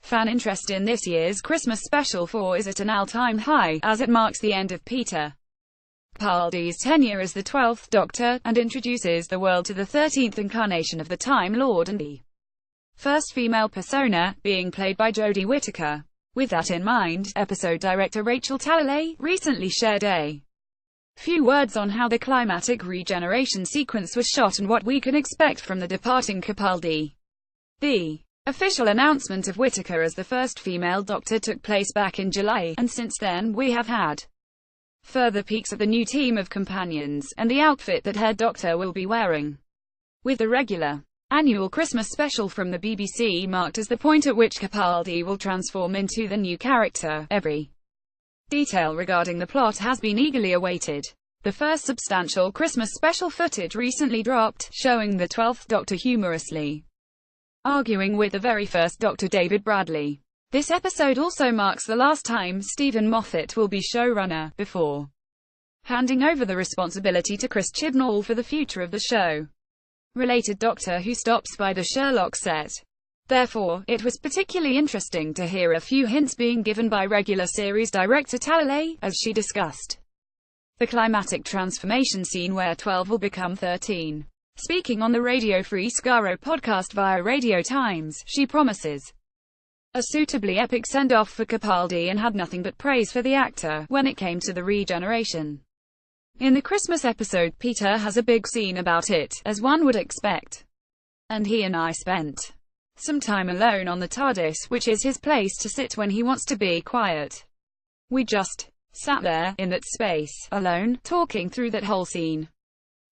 Fan interest in this year's Christmas special 4 is at an all-time high, as it marks the end of Peter Capaldi's tenure as the 12th Doctor, and introduces the world to the 13th incarnation of the Time Lord and the first female persona, being played by Jodie Whittaker. With that in mind, episode director Rachel Talalay recently shared a few words on how the climatic regeneration sequence was shot and what we can expect from the departing Capaldi. The official announcement of Whittaker as the first female Doctor took place back in July, and since then we have had further peeks at the new team of companions, and the outfit that Head Doctor will be wearing. With the regular annual Christmas special from the BBC marked as the point at which Capaldi will transform into the new character, every detail regarding the plot has been eagerly awaited. The first substantial Christmas special footage recently dropped, showing the 12th Doctor humorously arguing with the very first Doctor David Bradley. This episode also marks the last time Stephen Moffat will be showrunner, before handing over the responsibility to Chris Chibnall for the future of the show. Related Doctor Who stops by the Sherlock set. Therefore, it was particularly interesting to hear a few hints being given by regular series director Talalay, as she discussed the climatic transformation scene where 12 will become 13. Speaking on the Radio Free Skaro podcast via Radio Times, she promises a suitably epic send-off for Capaldi and had nothing but praise for the actor when it came to the regeneration. In the Christmas episode, Peter has a big scene about it, as one would expect. And he and I spent some time alone on the TARDIS, which is his place to sit when he wants to be quiet. We just sat there, in that space, alone, talking through that whole scene.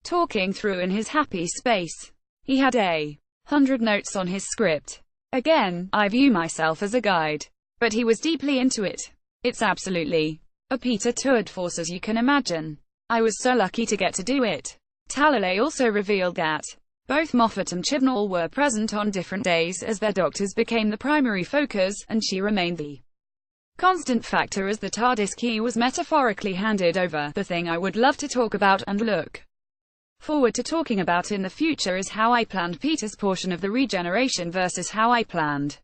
Talking through in his happy space. He had 100 notes on his script. Again, I view myself as a guide. But he was deeply into it. It's absolutely a Peter tourdeforce, as you can imagine. I was so lucky to get to do it. Talalay also revealed that both Moffat and Chibnall were present on different days as their doctors became the primary focus, and she remained the constant factor as the TARDIS key was metaphorically handed over. The thing I would love to talk about, and look forward to talking about in the future, is how I planned Peter's portion of the regeneration versus how I planned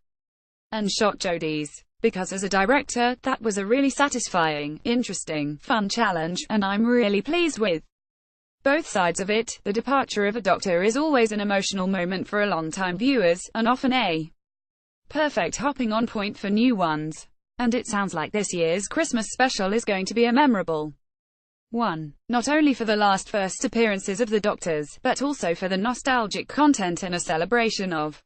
and shot Jodie's. Because as a director, that was a really satisfying, interesting, fun challenge, and I'm really pleased with both sides of it. The departure of a Doctor is always an emotional moment for long-time viewers, and often a perfect hopping on point for new ones. And it sounds like this year's Christmas special is going to be a memorable one, not only for the last first appearances of the Doctors, but also for the nostalgic content and a celebration of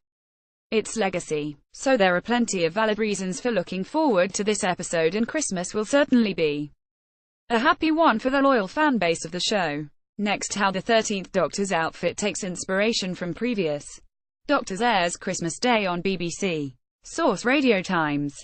its legacy. So there are plenty of valid reasons for looking forward to this episode, and Christmas will certainly be a happy one for the loyal fan base of the show. Next, how the 13th Doctor's outfit takes inspiration from previous Doctors airs Christmas Day on BBC. Source: Radio Times.